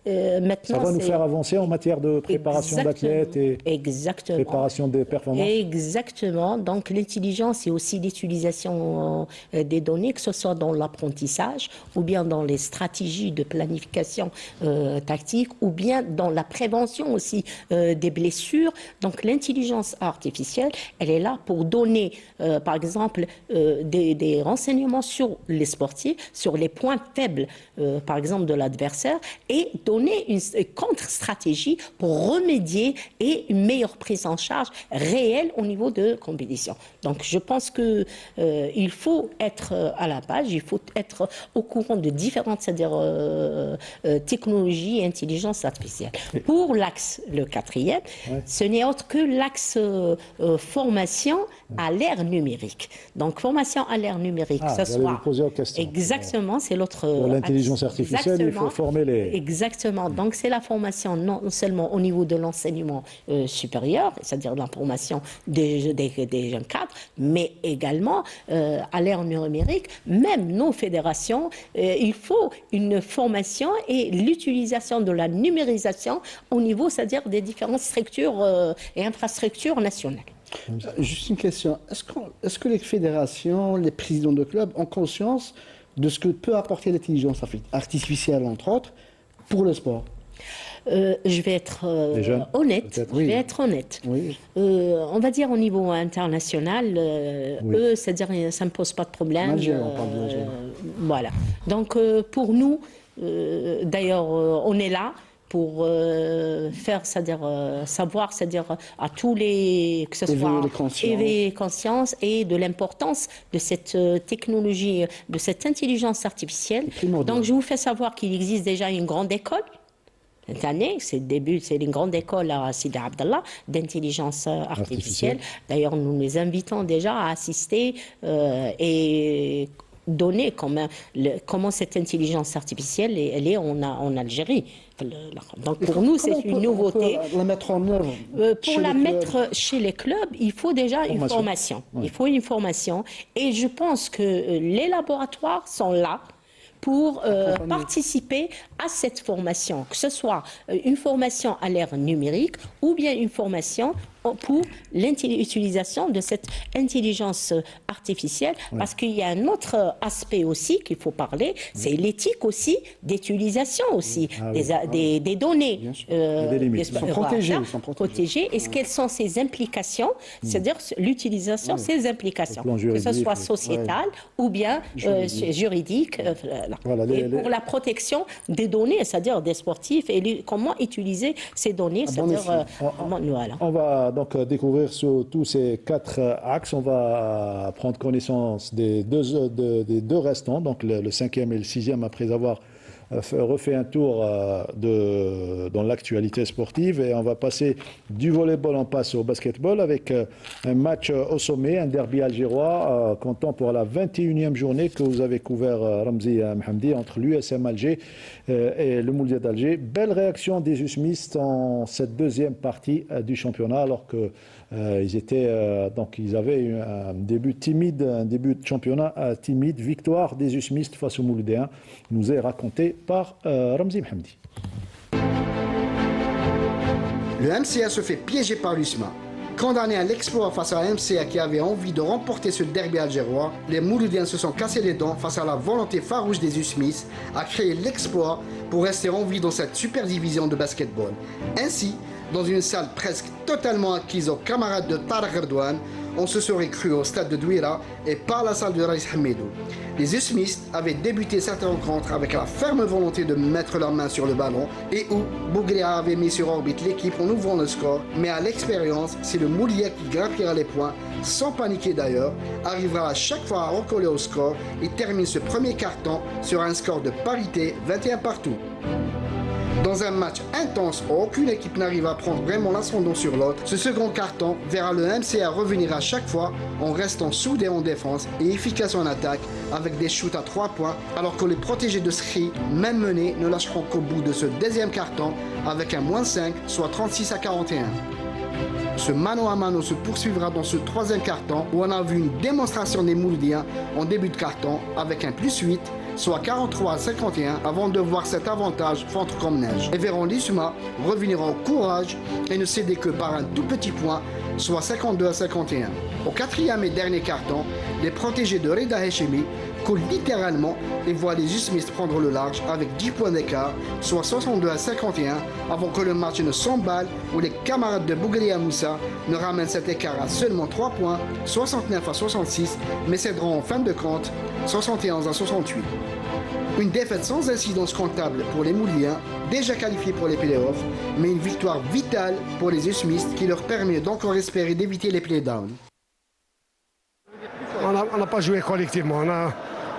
maintenant... Ça va nous faire avancer en matière de préparation d'athlètes et préparation des performances. Exactement. Donc, l'intelligence et aussi l'utilisation des données, que ce soit dans l'apprentissage ou bien dans les stratégies de planification tactique ou bien dans la prévention aussi des blessures. Donc l'intelligence artificielle, elle est là pour donner par exemple des renseignements sur les sportifs, sur les points faibles par exemple de l'adversaire et donner une contre-stratégie pour remédier et une meilleure prise en charge réelle au niveau de compétition. Donc je pense que il faut être à la page, il faut être au courant de différentes, c'est-à-dire technologie et intelligence artificielle. Pour l'axe, le quatrième, ce n'est autre que l'axe formation à l'ère numérique. Donc formation à l'ère numérique, que ce soit... Exactement, c'est l'autre... Pour l'intelligence artificielle, il faut former les... Exactement, donc c'est la formation non seulement au niveau de l'enseignement supérieur, c'est-à-dire la formation des jeunes cadres, mais également à l'ère numérique, même nos fédérations, il faut une formation et l'utilisation de la numérisation au niveau, c'est-à-dire des différentes structures et infrastructures nationales. Juste une question. Est-ce que les fédérations, les présidents de clubs ont conscience de ce que peut apporter l'intelligence artificielle, entre autres, pour le sport? Je vais être honnête. Je vais être honnête. Oui. On va dire au niveau international, eux, c'est-à-dire ça ne pose pas de problème. Voilà. Donc pour nous, d'ailleurs, on est là pour faire, c'est-à-dire savoir, c'est-à-dire à tous les, que ce soit éveiller conscience et de l'importance de cette technologie, de cette intelligence artificielle. Donc je vous fais savoir qu'il existe déjà une grande école. Cette année, c'est le début, c'est une grande école à Sidi Abdallah d'intelligence artificielle. D'ailleurs, nous les invitons déjà à assister et donner comment cette intelligence artificielle elle est en Algérie. Donc pour nous, c'est une nouveauté. Pour la mettre en œuvre pour la mettre chez les clubs, il faut déjà une formation. Il faut une formation. Et je pense que les laboratoires sont là pour participer à cette formation, que ce soit une formation à l'ère numérique ou bien une formation pour l'utilisation de cette intelligence artificielle, parce qu'il y a un autre aspect aussi qu'il faut parler, c'est l'éthique aussi d'utilisation aussi des données. Des limites. Ils sont protégés. Et quelles sont ses implications, c'est-à-dire l'utilisation, ses implications, que ce soit sociétal ou bien juridique, et pour la protection des données, c'est-à-dire des sportifs, et comment utiliser ces données, c'est-à-dire On va donc découvrir sur tous ces 4 axes. On va prendre connaissance des deux restants, donc le 5e et le 6e, après avoir refait un tour dans l'actualité sportive, et on va passer du volleyball, on passe au basketball avec un match au sommet, un derby algérois comptant pour la 21e journée que vous avez couvert, Ramzi Mohamdi, entre l'USM Alger et le Mouloudia d'Alger. Belle réaction des USMistes en cette deuxième partie du championnat, alors que ils avaient eu un début timide, un début de championnat timide. Victoire des USMistes face aux Mouloudéens, nous est raconté par Ramzi Mohamdi. Le MCA se fait piéger par l'USMA. Condamné à l'exploit face à un MCA qui avait envie de remporter ce derby algérois, les Mouloudiens se sont cassés les dents face à la volonté farouche des USMistes à créer l'exploit pour rester en vie dans cette super division de basketball. Ainsi, dans une salle presque totalement acquise aux camarades de Tarek Erdouane, on se serait cru au stade de Douira et pas à la salle de Raïs Hamidou. Les USMistes avaient débuté cette rencontre avec la ferme volonté de mettre leur main sur le ballon et où Bougria avait mis sur orbite l'équipe en ouvrant le score, mais à l'expérience, c'est le Moulia qui grappillera les points, sans paniquer d'ailleurs, arrivera à chaque fois à recoller au score et termine ce premier quart-temps sur un score de parité 21 partout. Dans un match intense où aucune équipe n'arrive à prendre vraiment l'ascendant sur l'autre, ce second carton verra le MCA revenir à chaque fois en restant soudé en défense et efficace en attaque avec des shoots à 3 points, alors que les protégés de Skri, même menés, ne lâcheront qu'au bout de ce deuxième carton avec un -5, soit 36 à 41. Ce mano à mano se poursuivra dans ce troisième carton où on a vu une démonstration des Mouloudiens en début de carton avec un +8, soit 43 à 51, avant de voir cet avantage fondre comme neige. Et verront l'USMA revenir au courage et ne céder que par un tout petit point, soit 52 à 51. Au quatrième et dernier carton, les protégés de Reda Heshemi coulent littéralement et voient les USMistes prendre le large avec 10 points d'écart, soit 62 à 51, avant que le match ne s'emballe où les camarades de Bouglia Moussa ne ramènent cet écart à seulement 3 points, 69 à 66, mais céderont en fin de compte 71 à 68. Une défaite sans incidence comptable pour les Mouliens, déjà qualifiés pour les playoffs, mais une victoire vitale pour les USMistes qui leur permet d'encore espérer d'éviter les playdowns. On n'a pas joué collectivement,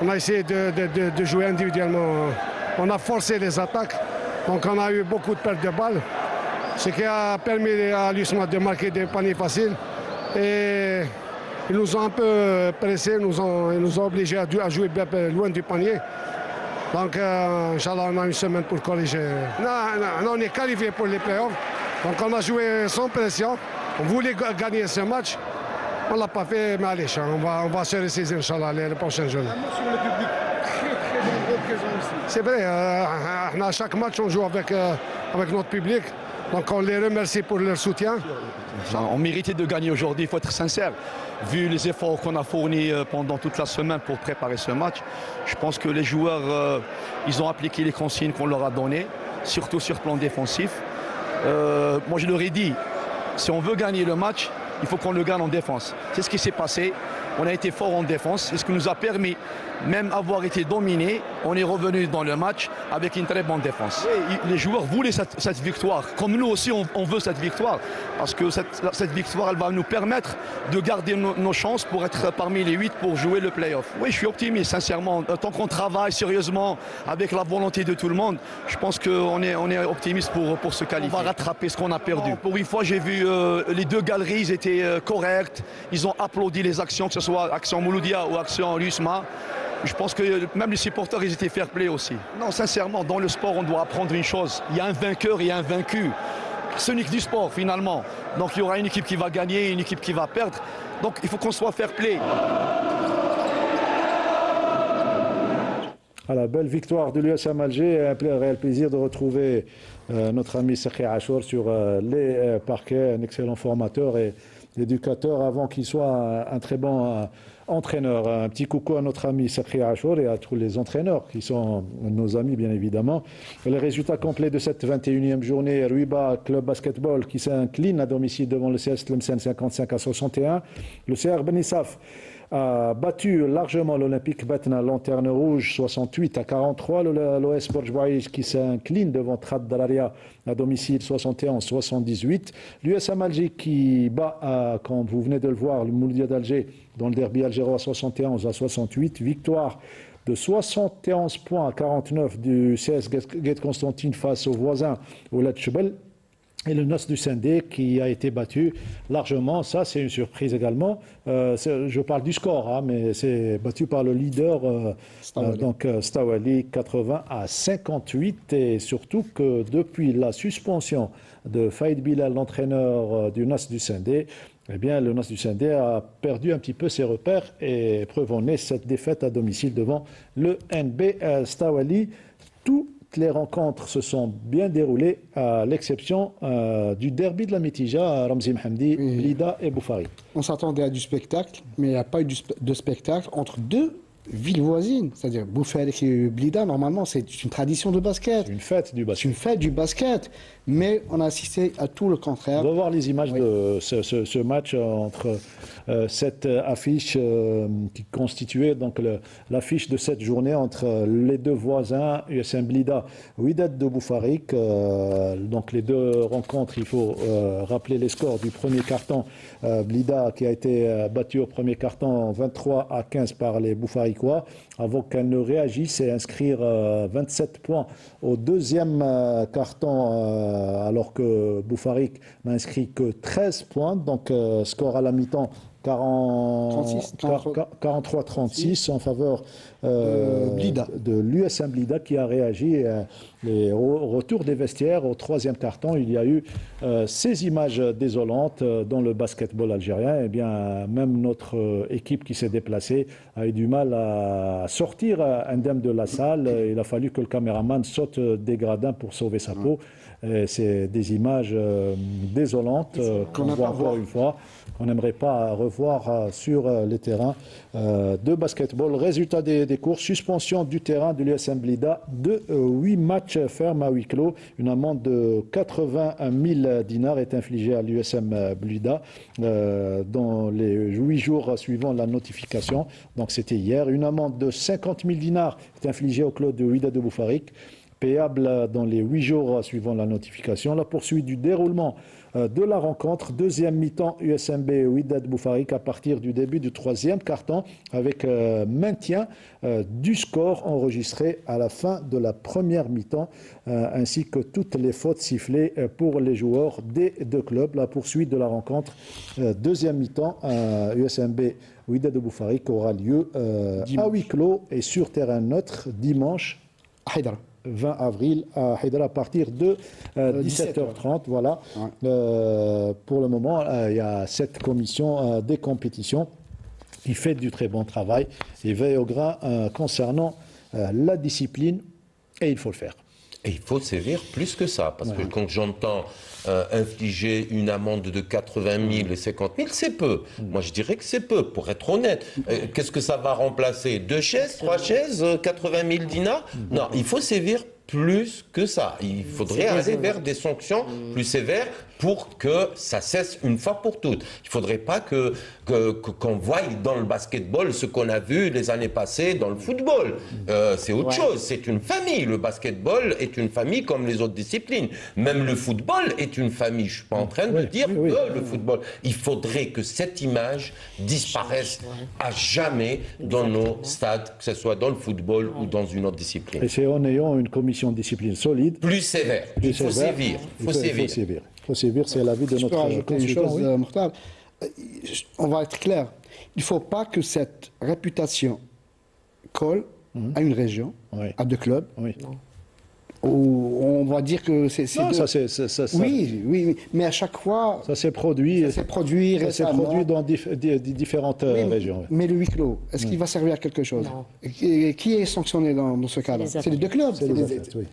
on a essayé de jouer individuellement. On a forcé les attaques, donc on a eu beaucoup de pertes de balles, ce qui a permis à l'USMA de marquer des paniers faciles. Et ils nous ont un peu pressés, ils nous ont obligés à jouer loin du panier. Donc, Inch'Allah, on a une semaine pour corriger. Non, on est qualifié pour les playoffs. Donc, on a joué sans pression. On voulait gagner ce match. On ne l'a pas fait, mais allez, on va se ressaisir, Inch'Allah, les prochaines journées. Sur le public, très présent ici. C'est vrai, à chaque match, on joue avec notre public. Donc, on les remercie pour leur soutien. On méritait de gagner aujourd'hui, il faut être sincère. Vu les efforts qu'on a fournis pendant toute la semaine pour préparer ce match, je pense que les joueurs, ils ont appliqué les consignes qu'on leur a données, surtout sur le plan défensif. Moi, je leur ai dit, si on veut gagner le match, il faut qu'on le gagne en défense. C'est ce qui s'est passé. On a été fort en défense. C'est ce qui nous a permis, même avoir été dominé, on est revenu dans le match avec une très bonne défense. Et les joueurs voulaient cette victoire. Comme nous aussi, on veut cette victoire. Parce que cette victoire, elle va nous permettre de garder nos chances pour être parmi les 8 pour jouer le play-off. Oui, je suis optimiste, sincèrement. Tant qu'on travaille sérieusement avec la volonté de tout le monde, je pense qu'on est optimiste pour se qualifier. On va rattraper ce qu'on a perdu. Pour une fois, j'ai vu les deux galeries, ils étaient corrects. Ils ont applaudi les actions, que ce soit action Mouloudia ou action l'USMA. Je pense que même les supporters, ils étaient fair-play aussi. Non, sincèrement, dans le sport, on doit apprendre une chose. Il y a un vainqueur et un vaincu. Ce n'est que du sport, finalement. Donc, il y aura une équipe qui va gagner, une équipe qui va perdre. Donc, il faut qu'on soit fair-play. la belle victoire de l'USM Alger. Un réel plaisir de retrouver notre ami Sakhi Achour sur les parquets, un excellent formateur et éducateur avant qu'il soit un très bon entraîneur. Un petit coucou à notre ami Sakhi Achour et à tous les entraîneurs qui sont nos amis bien évidemment. Les résultats complets de cette 21e journée, Ruiba Club Basketball qui s'incline à domicile devant le CS Tlemcen 55-61. Le CR Benissaf a battu largement l'Olympique Batna Lanterne Rouge 68-43. L'OS Borj Bouaïch qui s'incline devant Trad Dalaria à domicile 71-78. L'USM Alger qui bat, comme vous venez de le voir, le Mouloudia d'Alger dans le derby algérois 71-68. Victoire de 71 points à 49 du CS Guet Constantine face au voisin Oulad Choubel. Et le NOS du Sindé qui a été battu largement, ça c'est une surprise également. Je parle du score, hein, mais c'est battu par le leader Stawali 80-58. Et surtout que depuis la suspension de Faïd Bilal, l'entraîneur du NOS du Sindé, eh bien, le NOS du Sindé a perdu un petit peu ses repères et preuve en est cette défaite à domicile devant le NB Stawali. Toutes les rencontres se sont bien déroulées, à l'exception du derby de la Mitija, Ramzi Mhamdi, Blida et Boufari. On s'attendait à du spectacle, mais il n'y a pas eu de spectacle entre deux villes voisines. C'est-à-dire Boufari et Blida, normalement, c'est une tradition de basket. C'est une fête du basket. C'est une fête du basket. Mais on a assisté à tout le contraire. On va voir les images de ce match entre cette affiche qui constituait donc l'affiche de cette journée entre les deux voisins, USM Blida, Wydad de Boufarik. Donc les deux rencontres, il faut rappeler les scores du premier carton. Blida qui a été battu au premier carton 23-15 par les Boufarikois, avant qu'elle ne réagisse et inscrire 27 points au deuxième carton, alors que Boufarik n'a inscrit que 13 points. Donc score à la mi-temps 43-36 en faveur de l'USM Blida qui a réagi. Et au retour des vestiaires, au troisième carton, il y a eu ces images désolantes dans le basketball algérien. Et bien, même notre équipe qui s'est déplacée a eu du mal à sortir indemne de la salle. Il a fallu que le caméraman saute des gradins pour sauver sa peau. C'est des images désolantes qu'on voit encore une fois. On n'aimerait pas revoir sur les terrains de basketball. Résultat des courses, suspension du terrain de l'USM Blida de 8 matchs fermes à huis clos. Une amende de 81 000 dinars est infligée à l'USM Blida dans les 8 jours suivant la notification. Donc c'était hier. Une amende de 50 000 dinars est infligée au club de Wydad de Boufarik, payable dans les 8 jours suivant la notification. La poursuite du déroulement de la rencontre, deuxième mi-temps USMB Wydad Boufarik à partir du début du troisième carton avec maintien du score enregistré à la fin de la première mi-temps ainsi que toutes les fautes sifflées pour les joueurs des deux clubs. La poursuite de la rencontre, deuxième mi-temps USMB Wydad Boufarik aura lieu à huis clos et sur terrain neutre dimanche 20 avril à Haïdara à partir de 17h30. Voilà. Pour le moment, il y a cette commission des compétitions qui fait du très bon travail et veille au grain concernant la discipline, et il faut le faire. Et il faut sévir plus que ça, parce que quand j'entends infliger une amende de 80 000 et 50 000, c'est peu. Moi, je dirais que c'est peu, pour être honnête. Qu'est-ce que ça va remplacer? 2 chaises, 3 chaises, 80 000 dinars? Non, il faut sévir plus que ça. Il faudrait aller vers des sanctions plus sévères pour que ça cesse une fois pour toutes. Il ne faudrait pas qu'on voie dans le basketball ce qu'on a vu les années passées dans le football. C'est autre chose. C'est une famille. Le basketball est une famille comme les autres disciplines. Même le football est une famille. Je ne suis pas en train de dire que le football... Il faudrait que cette image disparaisse à jamais dans nos stades, que ce soit dans le football ou dans une autre discipline. Et c'est en ayant une commission de discipline solide... Plus sévère. Il faut sévir. Il faut sévir. C'est l'avis de notre consultant. Mokhtar. On va être clair. Il ne faut pas que cette réputation colle à une région, à deux clubs, où va dire que c'est oui, mais à chaque fois... Ça s'est produit dans différentes régions. Mais le huis clos, est-ce qu'il va servir à quelque chose? Et qui est sanctionné dans ce cas-là? C'est les deux clubs,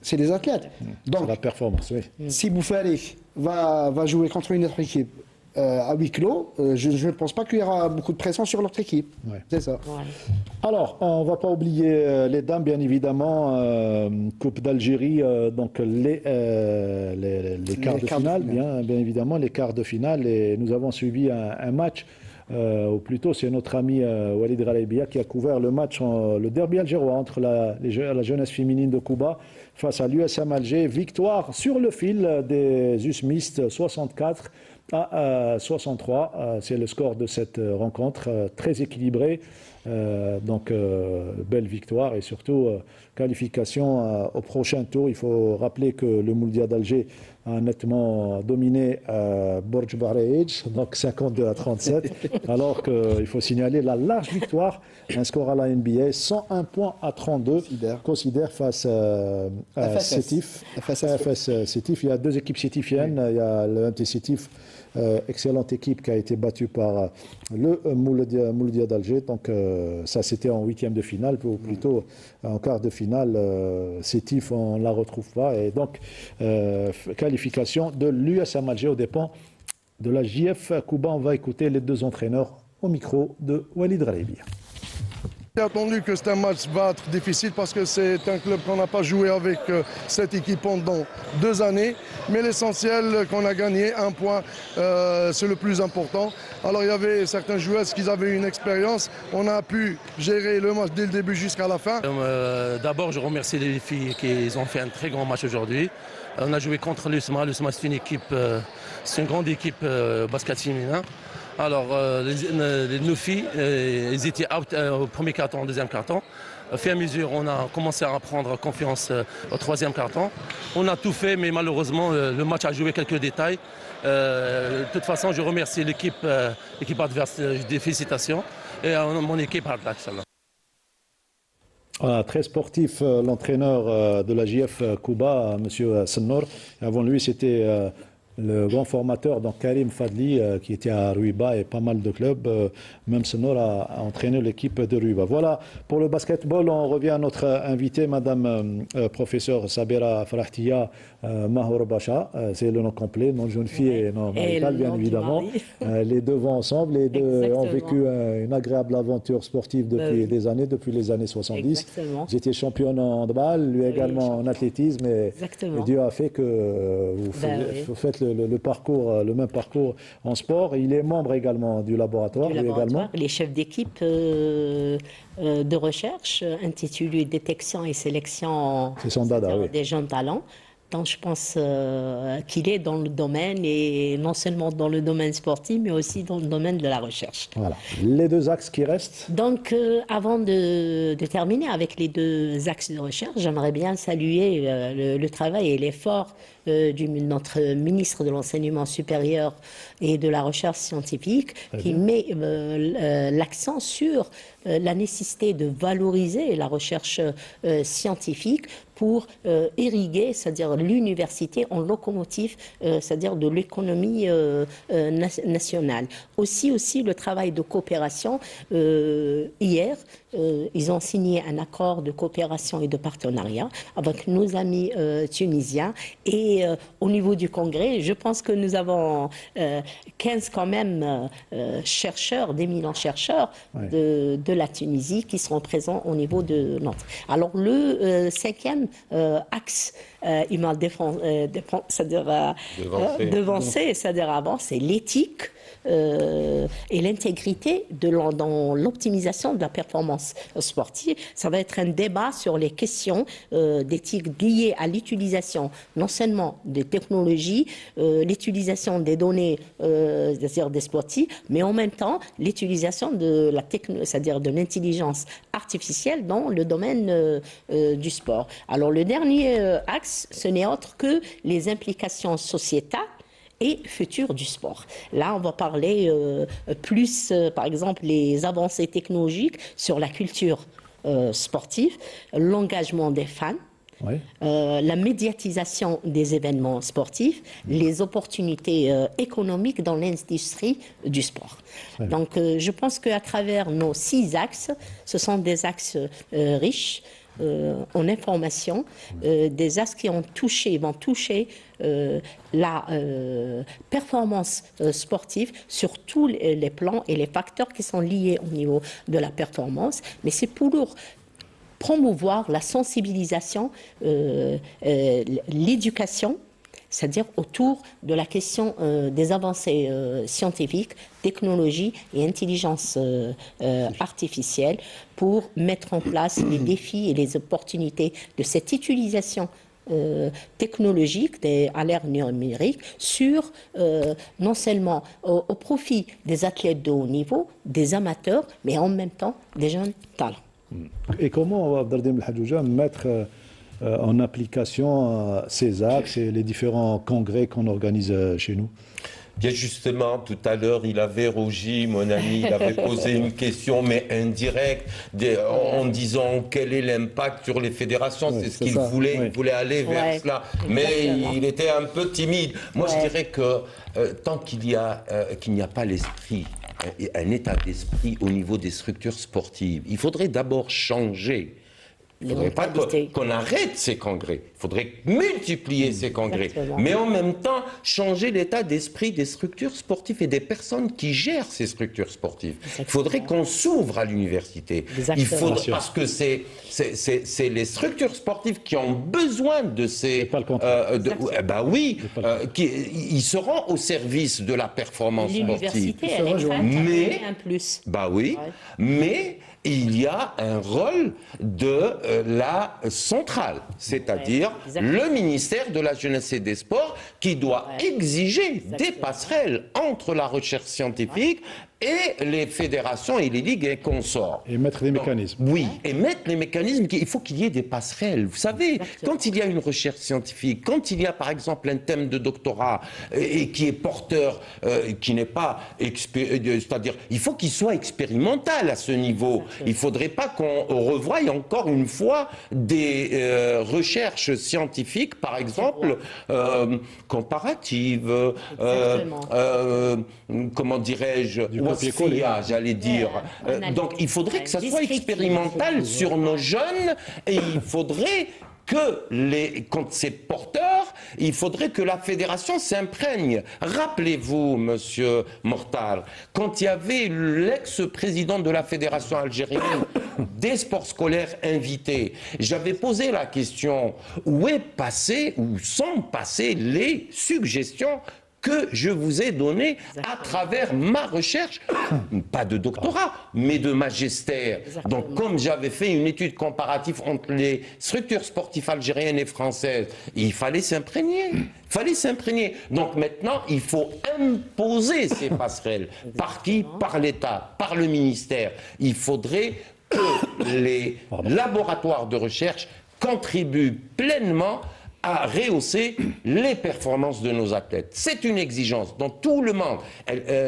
c'est les athlètes. Donc, la performance, oui. Si Boufalik va jouer contre une autre équipe à huis clos, je ne pense pas qu'il y aura beaucoup de pression sur l'autre équipe. Ouais. C'est ça. Ouais. Alors, on ne va pas oublier les dames, bien évidemment. Coupe d'Algérie, donc les quarts de finale, bien évidemment, les quarts de finale. Et nous avons suivi un match, ou plutôt c'est notre ami Walid Ghalaibia qui a couvert le match, le derby algérois entre la jeunesse féminine de Kouba face à l'USM Alger. Victoire sur le fil des USMistes 64 à 63, c'est le score de cette rencontre, très équilibrée, donc belle victoire et surtout qualification au prochain tour. Il faut rappeler que le Mouldia d'Alger a nettement dominé Borj Bahreïj, donc 52 à 37, alors qu'il faut signaler la large victoire, un score à la NBA, 101 points à 32, considère face à Sétif. Sétif, il y a deux équipes sétifiennes, il y a le MT Sétif, excellente équipe qui a été battue par le Mouloudia d'Alger. Donc ça c'était en huitième de finale, ou plutôt en quart de finale. Sétif, on ne la retrouve pas. Et donc qualification de l'USM Alger aux dépens de la JF Kouba. On va écouter les deux entraîneurs au micro de Walid Ghalaibia. J'ai attendu que c'est un match va être difficile parce que c'est un club qu'on n'a pas joué avec cette équipe pendant 2 années. Mais l'essentiel qu'on a gagné, 1 point, c'est le plus important. Alors il y avait certains joueurs qui avaient une expérience. On a pu gérer le match dès le début jusqu'à la fin. D'abord, je remercie les filles qui ont fait un très grand match aujourd'hui. On a joué contre l'USMA. L'USMA, c'est une équipe, c'est une grande équipe basket féminin. Alors, nos filles, elles étaient out au premier carton, au deuxième carton. Au fur et à mesure, on a commencé à prendre confiance au troisième carton. On a tout fait, mais malheureusement, le match a joué quelques détails. De toute façon, je remercie l'équipe adverse, des félicitations, et mon équipe adverse. Voilà, très sportif, l'entraîneur de la JF Kouba, M. Sennor. Avant lui, c'était le grand formateur, donc Karim Fadli, qui était à Ruiba et pas mal de clubs. Même Sennor a entraîné l'équipe de Ruiba. Voilà, pour le basketball, on revient à notre invité, Madame professeure Sabira Farahtia Mahour Bacha. C'est le nom complet, nom de jeune fille et nom marital, bien évidemment. Les deux vont ensemble, les deux ont vécu une agréable aventure sportive depuis des années, depuis les années 70. Exactement. J'étais championne en handball, lui également en athlétisme. Et Dieu a fait que vous faites le parcours, le même parcours en sport. Il est membre également du laboratoire. Également. Les chefs d'équipe de recherche intitulé Détection et sélection des jeunes talents. Donc je pense qu'il est dans le domaine, et non seulement dans le domaine sportif, mais aussi dans le domaine de la recherche. Voilà. Les deux axes qui restent. Donc avant de terminer avec les deux axes de recherche, j'aimerais bien saluer le travail et l'effort de notre ministre de l'Enseignement supérieur et de la Recherche scientifique, qui met l'accent sur la nécessité de valoriser la recherche scientifique pour irriguer, c'est-à-dire l'université en locomotive, c'est-à-dire de l'économie nationale. Aussi le travail de coopération. Hier, ils ont signé un accord de coopération et de partenariat avec nos amis tunisiens. Et au niveau du congrès, je pense que nous avons 15 quand même chercheurs, d'éminents chercheurs de la Tunisie qui seront présents au niveau de Nantes. Alors le cinquième axe, il m'a devancé, c'est-à-dire avant, c'est l'éthique et l'intégrité dans l'optimisation de la performance sportive. Ça va être un débat sur les questions d'éthique liées à l'utilisation non seulement des technologies, l'utilisation des données, c'est-à-dire des sportifs, mais en même temps l'utilisation de c'est-à-dire de l'intelligence artificielle dans le domaine du sport. Alors le dernier axe, ce n'est autre que les implications sociétales et futur du sport. Là, on va parler plus, par exemple, les avancées technologiques sur la culture sportive, l'engagement des fans, la médiatisation des événements sportifs, les opportunités économiques dans l'industrie du sport. Donc je pense qu'à travers nos 6 axes, ce sont des axes riches en information, des axes qui vont toucher la performance sportive sur tous les plans et les facteurs qui sont liés au niveau de la performance. Mais c'est pour promouvoir la sensibilisation, l'éducation, c'est-à-dire autour de la question des avancées scientifiques, technologie et intelligence artificielle pour mettre en place les défis et les opportunités de cette utilisation technologique à l'ère numérique sur non seulement au profit des athlètes de haut niveau, des amateurs, mais en même temps des jeunes talents. Et comment, Abdelhadim El Hadjouja, mettre en application ces axes et les différents congrès qu'on organise chez nous? Bien justement, tout à l'heure, il avait Rogi, mon ami, il avait posé une question, mais indirecte, en disant quel est l'impact sur les fédérations. C'est ce qu'il voulait, il voulait aller vers cela. Mais il était un peu timide. Moi, je dirais que tant qu'il n'y a pas l'esprit, un état d'esprit au niveau des structures sportives, il faudrait d'abord changer. Il ne faudrait pas qu'on arrête ces congrès. Il faudrait multiplier ces congrès. Mais en même temps, changer l'état d'esprit des structures sportives et des personnes qui gèrent ces structures sportives. Il faudrait qu'on s'ouvre à l'université. Parce que c'est les structures sportives qui ont besoin de ces... ils seront au service de la performance sportive. Mais un plus. Mais il y a un rôle de la centrale, c'est-à-dire le ministère de la Jeunesse et des Sports qui doit exiger des passerelles entre la recherche scientifique et les fédérations et les ligues et consorts. Et mettre des mécanismes. Oui, et mettre les mécanismes. Il faut qu'il y ait des passerelles. Vous savez, quand il y a une recherche scientifique, quand il y a par exemple un thème de doctorat et qui est porteur, qui n'est pas... C'est-à-dire, il faut qu'il soit expérimental à ce niveau. Il ne faudrait pas qu'on revoie encore une fois des recherches scientifiques, par exemple, comparatives, comment dirais-je, j'allais dire. Donc il faudrait que ça soit expérimental sur nos jeunes et il faudrait que quand c'est porteur, il faudrait que la fédération s'imprègne. Rappelez-vous, monsieur Mortal, quand il y avait l'ex-président de la fédération algérienne des sports scolaires invités, j'avais posé la question, où sont passées les suggestions que je vous ai donné à travers ma recherche, pas de doctorat, mais de magistère. Donc, comme j'avais fait une étude comparative entre les structures sportives algériennes et françaises, il fallait s'imprégner. Donc maintenant, il faut imposer ces passerelles. Par qui? Par l'État, par le ministère. Il faudrait que les laboratoires de recherche contribuent pleinement à rehausser les performances de nos athlètes. C'est une exigence dans tout le monde.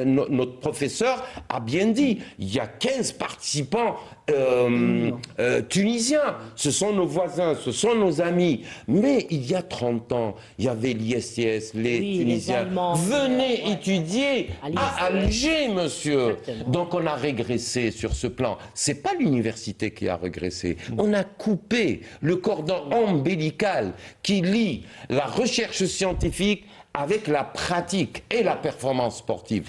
Notre professeur a bien dit, il y a 15 participants tunisiens. Ce sont nos voisins, ce sont nos amis. Mais il y a 30 ans, il y avait l'ISTS, les Tunisiens. Venez étudier à Alger, monsieur. Donc on a régressé sur ce plan. C'est pas l'université qui a régressé. On a coupé le cordon ombilical qui lie la recherche scientifique avec la pratique et la performance sportive.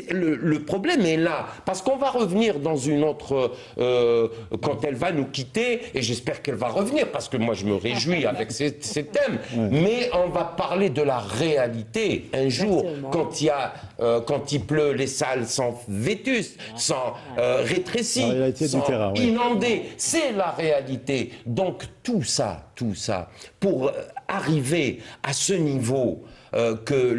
Le problème est là, parce qu'on va revenir dans une autre... quand elle va nous quitter, et j'espère qu'elle va revenir, parce que moi je me réjouis avec ces thèmes, mais on va parler de la réalité. Un jour, quand il pleut, les salles sont vétustes, sont rétrécies, sont inondées. C'est la réalité. Donc tout ça, pour arriver à ce niveau... que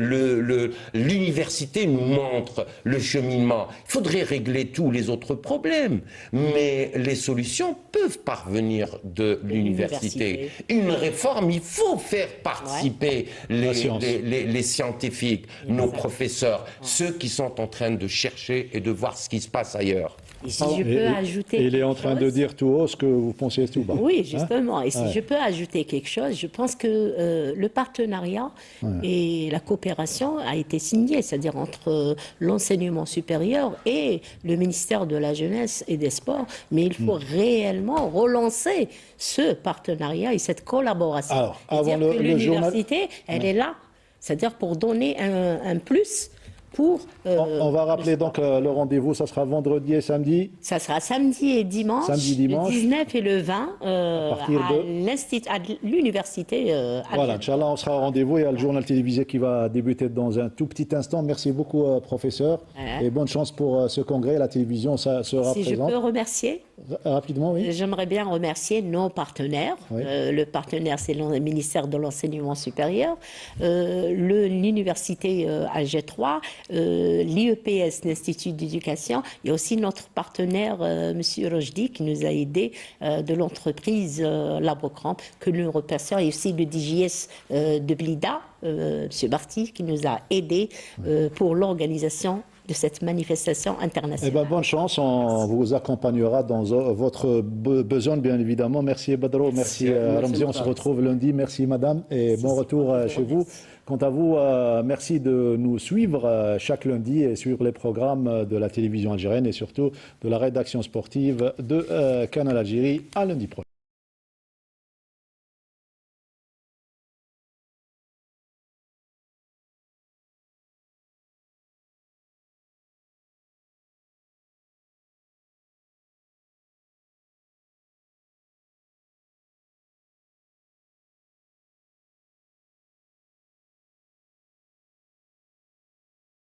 l'université nous montre le cheminement. Il faudrait régler tous les autres problèmes, mais les solutions peuvent parvenir de l'université. Une réforme, il faut faire participer les scientifiques, nos professeurs, ceux qui sont en train de chercher et de voir ce qui se passe ailleurs. Et si je peux ajouter il est en train de dire tout haut ce que vous pensez tout bas. Oui, justement. Et si je peux ajouter quelque chose, je pense que le partenariat et la coopération a été signé, c'est-à-dire entre l'enseignement supérieur et le ministère de la Jeunesse et des Sports. Mais il faut réellement relancer ce partenariat et cette collaboration. Alors, avant l'université, elle est là, c'est-à-dire pour donner un plus. On va rappeler donc le rendez-vous, ça sera vendredi et samedi. Ça sera samedi et dimanche, le 19 et le 20 à l'université. Voilà, Inch'Allah, on sera au rendez-vous. Il y a le journal télévisé qui va débuter dans un tout petit instant. Merci beaucoup, professeur, et bonne chance pour ce congrès. La télévision sera présente. Si je peux remercier rapidement, oui. J'aimerais bien remercier nos partenaires. Le partenaire, c'est le ministère de l'Enseignement supérieur, l'université AG3, l'IEPS, l'Institut d'éducation. Il y a aussi notre partenaire, M. Rojdi, qui nous a aidés, de l'entreprise Labocramp, que nous remercions, et aussi le DJS de Blida, M. Barty, qui nous a aidés pour l'organisation de cette manifestation internationale. Bonne chance, on vous accompagnera dans votre besogne, bien évidemment. Merci Badro, merci Ramzi, on se retrouve lundi. Merci madame, et bon retour chez vous. Quant à vous, merci de nous suivre chaque lundi et suivre les programmes de la télévision algérienne et surtout de la rédaction sportive de Canal Algérie. À lundi prochain.